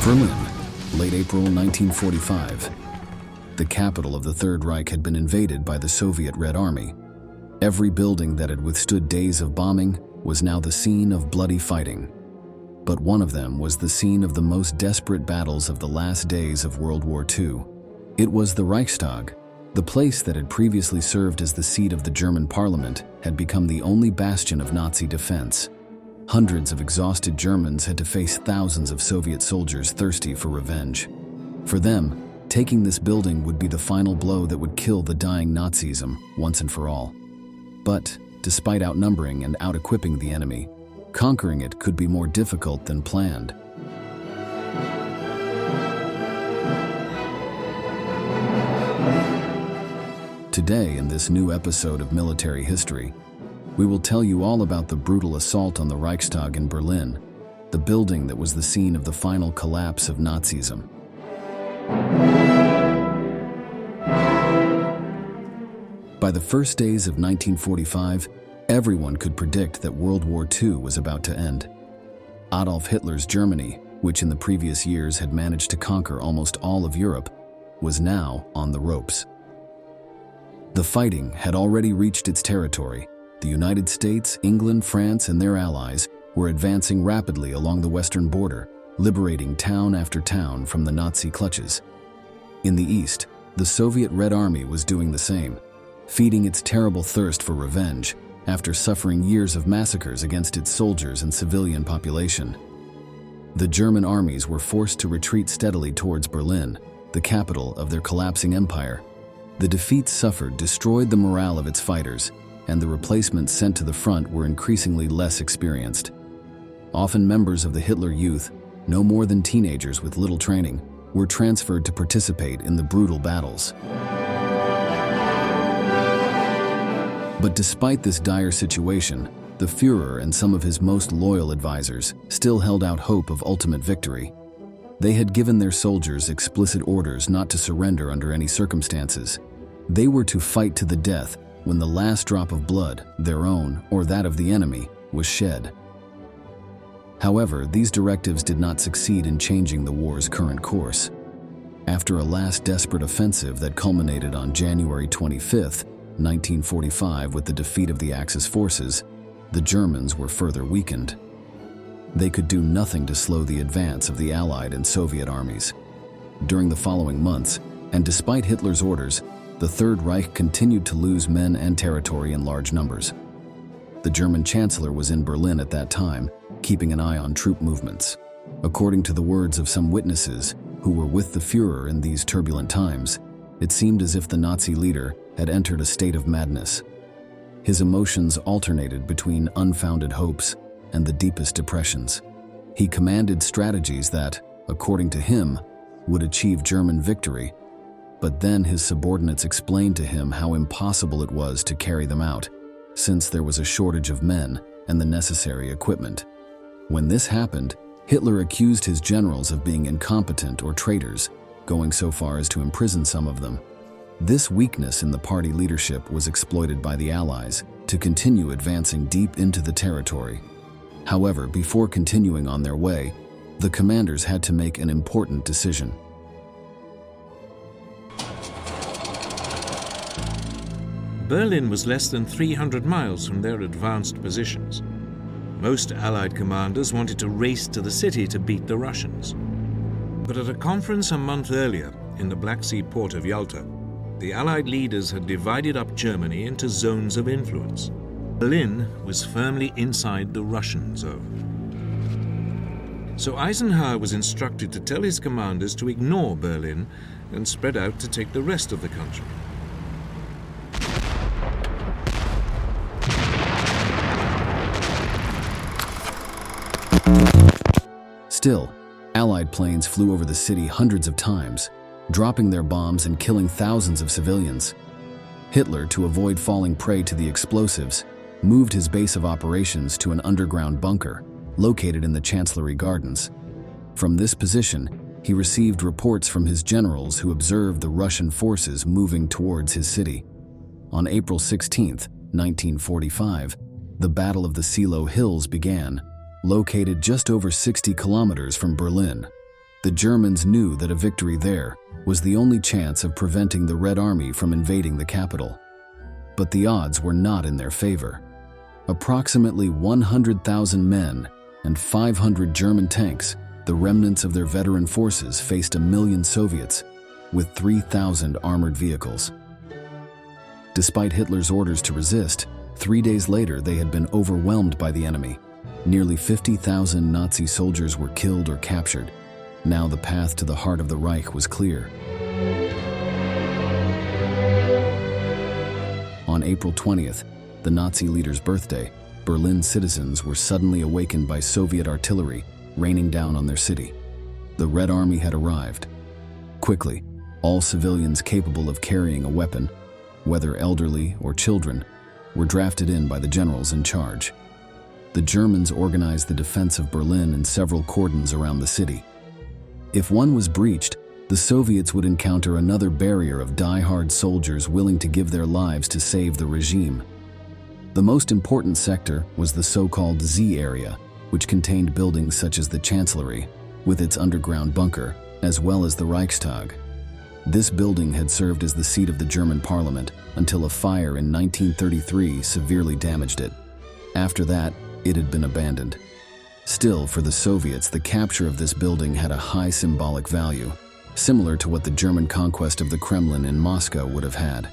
Berlin, late April 1945. The capital of the Third Reich had been invaded by the Soviet Red Army. Every building that had withstood days of bombing was now the scene of bloody fighting. But one of them was the scene of the most desperate battles of the last days of World War II. It was the Reichstag. The place that had previously served as the seat of the German parliament had become the only bastion of Nazi defense. Hundreds of exhausted Germans had to face thousands of Soviet soldiers thirsty for revenge. For them, taking this building would be the final blow that would kill the dying Nazism once and for all. But, despite outnumbering and out-equipping the enemy, conquering it could be more difficult than planned. Today, in this new episode of Military History, we will tell you all about the brutal assault on the Reichstag in Berlin, the building that was the scene of the final collapse of Nazism. By the first days of 1945, everyone could predict that World War II was about to end. Adolf Hitler's Germany, which in the previous years had managed to conquer almost all of Europe, was now on the ropes. The fighting had already reached its territory. The United States, England, France, and their allies were advancing rapidly along the western border, liberating town after town from the Nazi clutches. In the east, the Soviet Red Army was doing the same, feeding its terrible thirst for revenge after suffering years of massacres against its soldiers and civilian population. The German armies were forced to retreat steadily towards Berlin, the capital of their collapsing empire. The defeats suffered destroyed the morale of its fighters, and the replacements sent to the front were increasingly less experienced. Often members of the Hitler Youth, no more than teenagers with little training, were transferred to participate in the brutal battles. But despite this dire situation, the Führer and some of his most loyal advisors still held out hope of ultimate victory. They had given their soldiers explicit orders not to surrender under any circumstances. They were to fight to the death when the last drop of blood, their own or that of the enemy, was shed. However, these directives did not succeed in changing the war's current course. After a last desperate offensive that culminated on January 25, 1945 with the defeat of the Axis forces, the Germans were further weakened. They could do nothing to slow the advance of the Allied and Soviet armies. During the following months, and despite Hitler's orders, the Third Reich continued to lose men and territory in large numbers. The German Chancellor was in Berlin at that time, keeping an eye on troop movements. According to the words of some witnesses who were with the Führer in these turbulent times, it seemed as if the Nazi leader had entered a state of madness. His emotions alternated between unfounded hopes and the deepest depressions. He commanded strategies that, according to him, would achieve German victory, but then his subordinates explained to him how impossible it was to carry them out, since there was a shortage of men and the necessary equipment. When this happened, Hitler accused his generals of being incompetent or traitors, going so far as to imprison some of them. This weakness in the party leadership was exploited by the Allies to continue advancing deep into the territory. However, before continuing on their way, the commanders had to make an important decision. Berlin was less than 300 miles from their advanced positions. Most Allied commanders wanted to race to the city to beat the Russians. But at a conference a month earlier in the Black Sea port of Yalta, the Allied leaders had divided up Germany into zones of influence. Berlin was firmly inside the Russian zone. So Eisenhower was instructed to tell his commanders to ignore Berlin and spread out to take the rest of the country. Still, Allied planes flew over the city hundreds of times, dropping their bombs and killing thousands of civilians. Hitler, to avoid falling prey to the explosives, moved his base of operations to an underground bunker, located in the Chancellery Gardens. From this position, he received reports from his generals who observed the Russian forces moving towards his city. On April 16, 1945, the Battle of the Seelow Hills began, located just over 60 kilometers from Berlin. The Germans knew that a victory there was the only chance of preventing the Red Army from invading the capital. But the odds were not in their favor. Approximately 100,000 men and 500 German tanks, the remnants of their veteran forces, faced 1 million Soviets with 3,000 armored vehicles. Despite Hitler's orders to resist, 3 days later they had been overwhelmed by the enemy. Nearly 50,000 Nazi soldiers were killed or captured. Now the path to the heart of the Reich was clear. On April 20th, the Nazi leader's birthday, Berlin citizens were suddenly awakened by Soviet artillery raining down on their city. The Red Army had arrived. Quickly, all civilians capable of carrying a weapon, whether elderly or children, were drafted in by the generals in charge. The Germans organized the defense of Berlin in several cordons around the city. If one was breached, the Soviets would encounter another barrier of die-hard soldiers willing to give their lives to save the regime. The most important sector was the so-called Z area, which contained buildings such as the Chancellery, with its underground bunker, as well as the Reichstag. This building had served as the seat of the German parliament until a fire in 1933 severely damaged it. After that, it had been abandoned. Still, for the Soviets, the capture of this building had a high symbolic value, similar to what the German conquest of the Kremlin in Moscow would have had.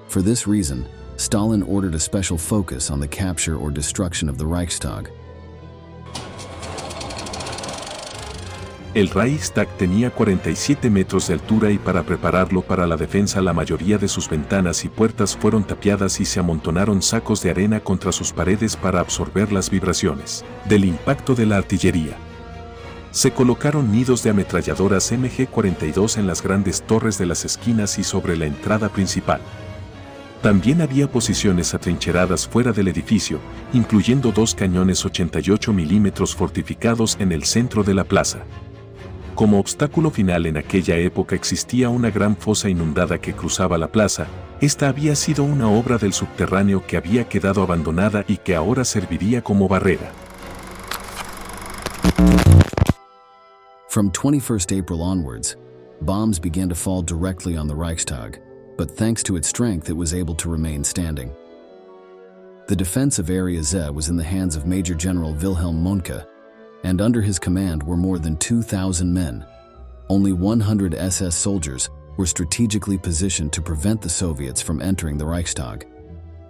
For this reason, Stalin ordered a special focus on the capture or destruction of the Reichstag. El Reichstag tenía 47 metros de altura y para prepararlo para la defensa la mayoría de sus ventanas y puertas fueron tapiadas y se amontonaron sacos de arena contra sus paredes para absorber las vibraciones del impacto de la artillería. Se colocaron nidos de ametralladoras MG-42 en las grandes torres de las esquinas y sobre la entrada principal. También había posiciones atrincheradas fuera del edificio, incluyendo 2 cañones 88 milímetros fortificados en el centro de la plaza. Como obstáculo final en aquella época existía una gran fosa inundada que cruzaba la plaza. Esta había sido una obra del subterráneo que había quedado abandonada y que ahora serviría como barrera. From 21st April onwards, bombs began to fall directly on the Reichstag, but thanks to its strength it was able to remain standing. The defense of Area Z was in the hands of Major General Wilhelm Mohnke, and under his command were more than 2,000 men. Only 100 SS soldiers were strategically positioned to prevent the Soviets from entering the Reichstag.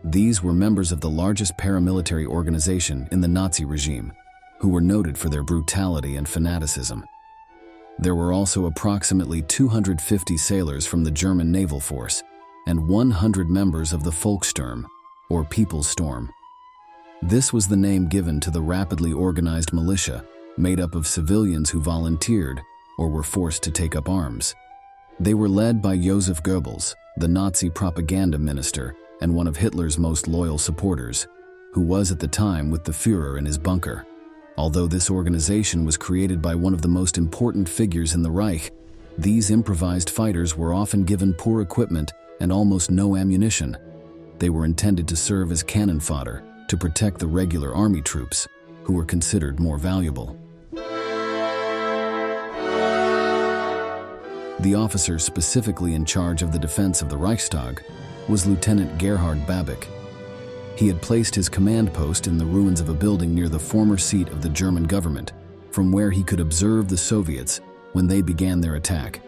These were members of the largest paramilitary organization in the Nazi regime, who were noted for their brutality and fanaticism. There were also approximately 250 sailors from the German naval force and 100 members of the Volkssturm, or People's Storm. This was the name given to the rapidly organized militia, made up of civilians who volunteered or were forced to take up arms. They were led by Joseph Goebbels, the Nazi propaganda minister and one of Hitler's most loyal supporters, who was at the time with the Führer in his bunker. Although this organization was created by one of the most important figures in the Reich, these improvised fighters were often given poor equipment and almost no ammunition. They were intended to serve as cannon fodder to protect the regular army troops, who were considered more valuable. The officer specifically in charge of the defense of the Reichstag was Lieutenant Gerhard Babik. He had placed his command post in the ruins of a building near the former seat of the German government, from where he could observe the Soviets when they began their attack.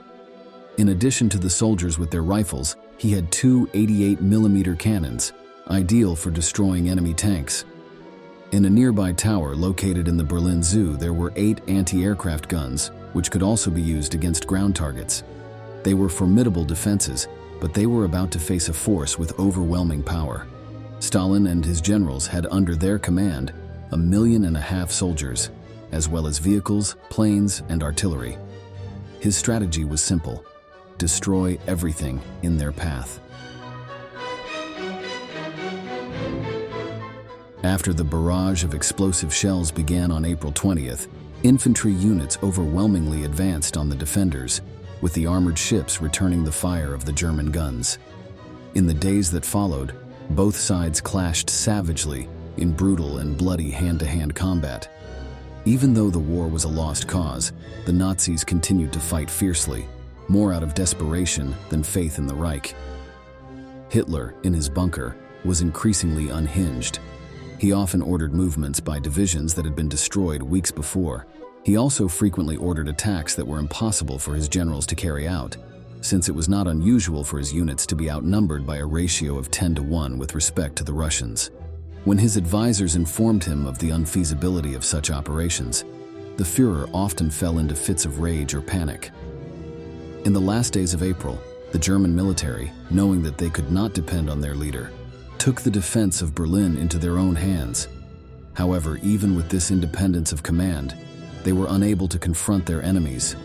In addition to the soldiers with their rifles, he had 2 88mm cannons, ideal for destroying enemy tanks. In a nearby tower located in the Berlin Zoo, there were 8 anti-aircraft guns, which could also be used against ground targets. They were formidable defenses, but they were about to face a force with overwhelming power. Stalin and his generals had under their command 1.5 million soldiers, as well as vehicles, planes, and artillery. His strategy was simple: destroy everything in their path. After the barrage of explosive shells began on April 20th, infantry units overwhelmingly advanced on the defenders, with the armored ships returning the fire of the German guns. In the days that followed, both sides clashed savagely in brutal and bloody hand-to-hand combat. Even though the war was a lost cause, the Nazis continued to fight fiercely, more out of desperation than faith in the Reich. Hitler, in his bunker, was increasingly unhinged. He often ordered movements by divisions that had been destroyed weeks before. He also frequently ordered attacks that were impossible for his generals to carry out, since it was not unusual for his units to be outnumbered by a ratio of 10-to-1 with respect to the Russians. When his advisors informed him of the unfeasibility of such operations, the Führer often fell into fits of rage or panic. In the last days of April, the German military, knowing that they could not depend on their leader, took the defense of Berlin into their own hands. However, even with this independence of command, they were unable to confront their enemies.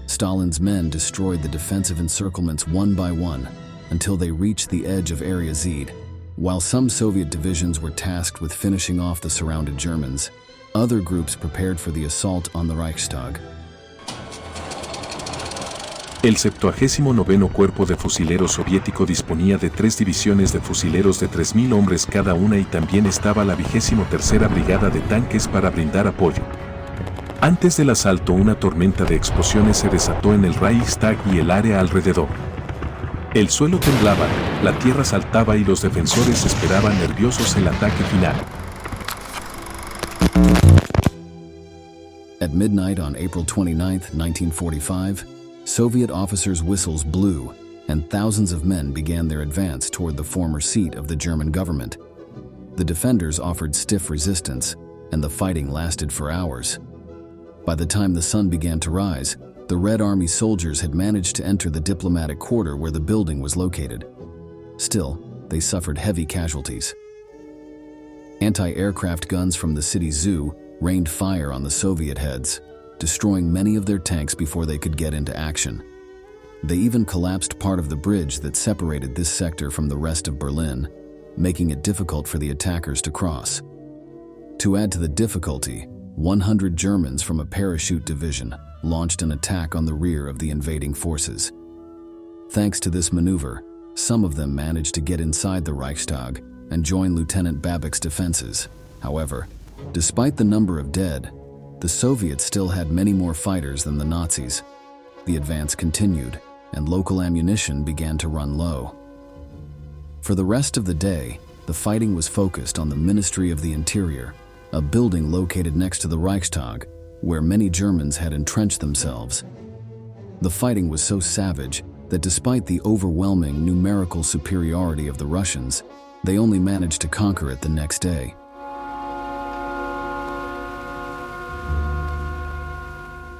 Stalin's men destroyed the defensive encirclements one by one until they reached the edge of Area Z. While some Soviet divisions were tasked with finishing off the surrounded Germans, other groups prepared for the assault on the Reichstag. El 79º Cuerpo de Fusileros soviético disponía de 3 divisiones de fusileros de 3.000 hombres cada una y también estaba la 23ª Brigada de Tanques para brindar apoyo. Antes del asalto, una tormenta de explosiones se desató en el Reichstag y el área alrededor. El suelo temblaba, la tierra saltaba y los defensores esperaban nerviosos el ataque final. At midnight on April 29, 1945, Soviet officers' whistles blew, and thousands of men began their advance toward the former seat of the German government. The defenders offered stiff resistance, and the fighting lasted for hours. By the time the sun began to rise, the Red Army soldiers had managed to enter the diplomatic quarter where the building was located. Still, they suffered heavy casualties. Anti-aircraft guns from the city zoo rained fire on the Soviet heads, destroying many of their tanks before they could get into action. They even collapsed part of the bridge that separated this sector from the rest of Berlin, making it difficult for the attackers to cross. To add to the difficulty, 100 Germans from a parachute division launched an attack on the rear of the invading forces. Thanks to this maneuver, some of them managed to get inside the Reichstag and join Lieutenant Babbich's defenses. However, despite the number of dead, the Soviets still had many more fighters than the Nazis. The advance continued, and local ammunition began to run low. For the rest of the day, the fighting was focused on the Ministry of the Interior, a building located next to the Reichstag, where many Germans had entrenched themselves. The fighting was so savage that despite the overwhelming numerical superiority of the Russians, they only managed to conquer it the next day.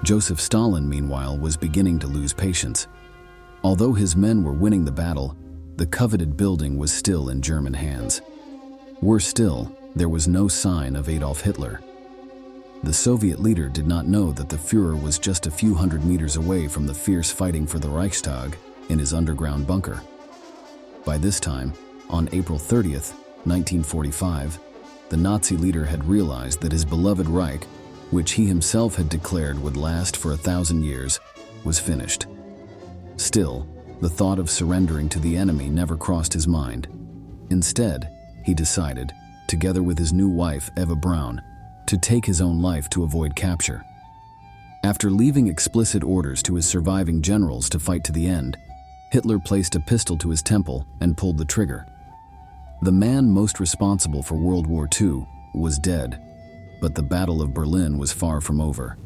Joseph Stalin, meanwhile, was beginning to lose patience. Although his men were winning the battle, the coveted building was still in German hands. Worse still, there was no sign of Adolf Hitler. The Soviet leader did not know that the Führer was just a few hundred meters away from the fierce fighting for the Reichstag in his underground bunker. By this time, on April 30th, 1945, the Nazi leader had realized that his beloved Reich, which he himself had declared would last for 1,000 years, was finished. Still, the thought of surrendering to the enemy never crossed his mind. Instead, he decided, together with his new wife, Eva Braun, to take his own life to avoid capture. After leaving explicit orders to his surviving generals to fight to the end, Hitler placed a pistol to his temple and pulled the trigger. The man most responsible for World War II was dead, but the Battle of Berlin was far from over.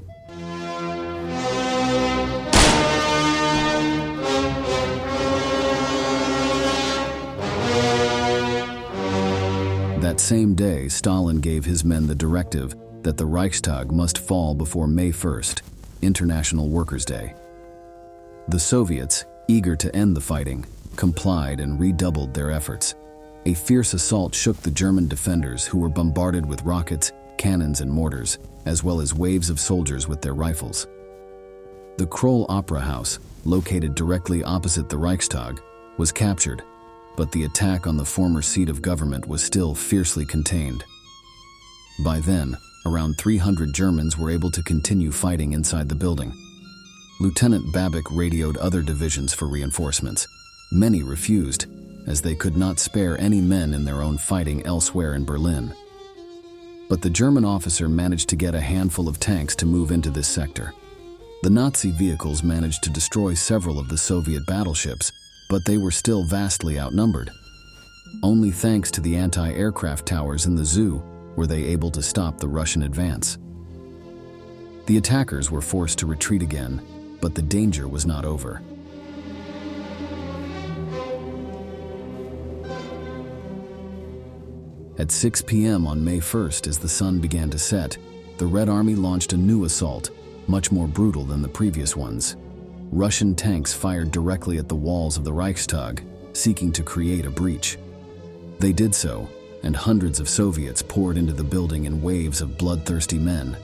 That same day, Stalin gave his men the directive that the Reichstag must fall before May 1st, International Workers' Day. The Soviets, eager to end the fighting, complied and redoubled their efforts. A fierce assault shook the German defenders, who were bombarded with rockets, cannons, and mortars, as well as waves of soldiers with their rifles. The KlLLED Opera House, located directly opposite the Reichstag, was captured, but the attack on the former seat of government was still fiercely contained. By then, around 300 Germans were able to continue fighting inside the building. Lieutenant Babic radioed other divisions for reinforcements. Many refused, as they could not spare any men in their own fighting elsewhere in Berlin. But the German officer managed to get a handful of tanks to move into this sector. The Nazi vehicles managed to destroy several of the Soviet battleships, but they were still vastly outnumbered. Only thanks to the anti-aircraft towers in the zoo were they able to stop the Russian advance. The attackers were forced to retreat again, but the danger was not over. At 6 p.m. on May 1st, as the sun began to set, the Red Army launched a new assault, much more brutal than the previous ones. Russian tanks fired directly at the walls of the Reichstag, seeking to create a breach. They did so, and hundreds of Soviets poured into the building in waves of bloodthirsty men.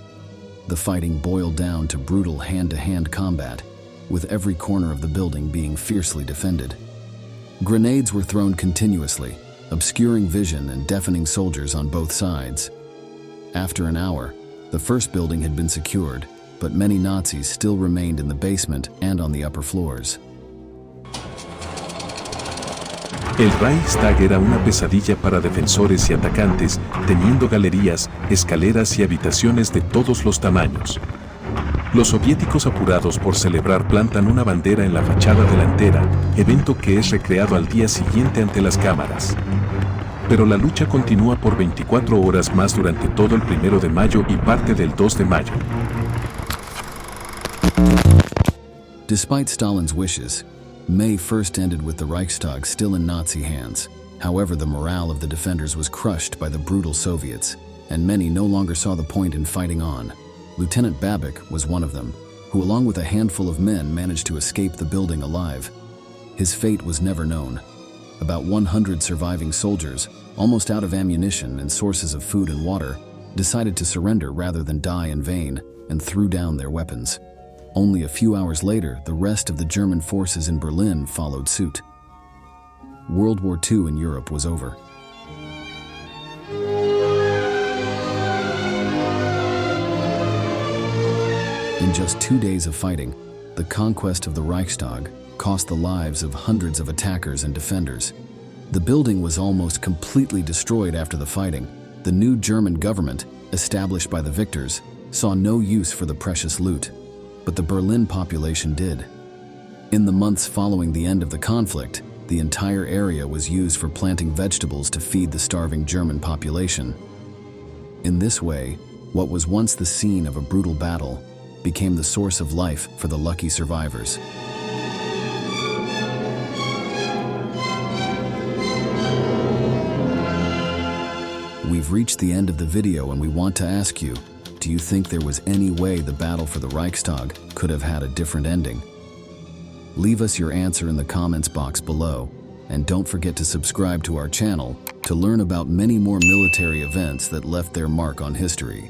The fighting boiled down to brutal hand-to-hand combat, with every corner of the building being fiercely defended. Grenades were thrown continuously, obscuring vision and deafening soldiers on both sides. After an hour, the first building had been secured, but many Nazis still remained in the basement and on the upper floors. El Reichstag era una pesadilla para defensores y atacantes, teniendo galerías, escaleras y habitaciones de todos los tamaños. Los soviéticos, apurados por celebrar, plantan una bandera en la fachada delantera, evento que es recreado al día siguiente ante las cámaras. Pero la lucha continúa por 24 horas más durante todo el 1 de mayo y parte del 2 de mayo. Despite Stalin's wishes, May 1st ended with the Reichstag still in Nazi hands. However, the morale of the defenders was crushed by the brutal Soviets, and many no longer saw the point in fighting on. Lieutenant Babic was one of them, who along with a handful of men managed to escape the building alive. His fate was never known. About 100 surviving soldiers, almost out of ammunition and sources of food and water, decided to surrender rather than die in vain and threw down their weapons. Only a few hours later, the rest of the German forces in Berlin followed suit. World War II in Europe was over. In just 2 days of fighting, the conquest of the Reichstag cost the lives of hundreds of attackers and defenders. The building was almost completely destroyed after the fighting. The new German government, established by the victors, saw no use for the precious loot, but the Berlin population did. In the months following the end of the conflict, the entire area was used for planting vegetables to feed the starving German population. In this way, what was once the scene of a brutal battle became the source of life for the lucky survivors. We've reached the end of the video and we want to ask you, do you think there was any way the battle for the Reichstag could have had a different ending? Leave us your answer in the comments box below, and don't forget to subscribe to our channel to learn about many more military events that left their mark on history.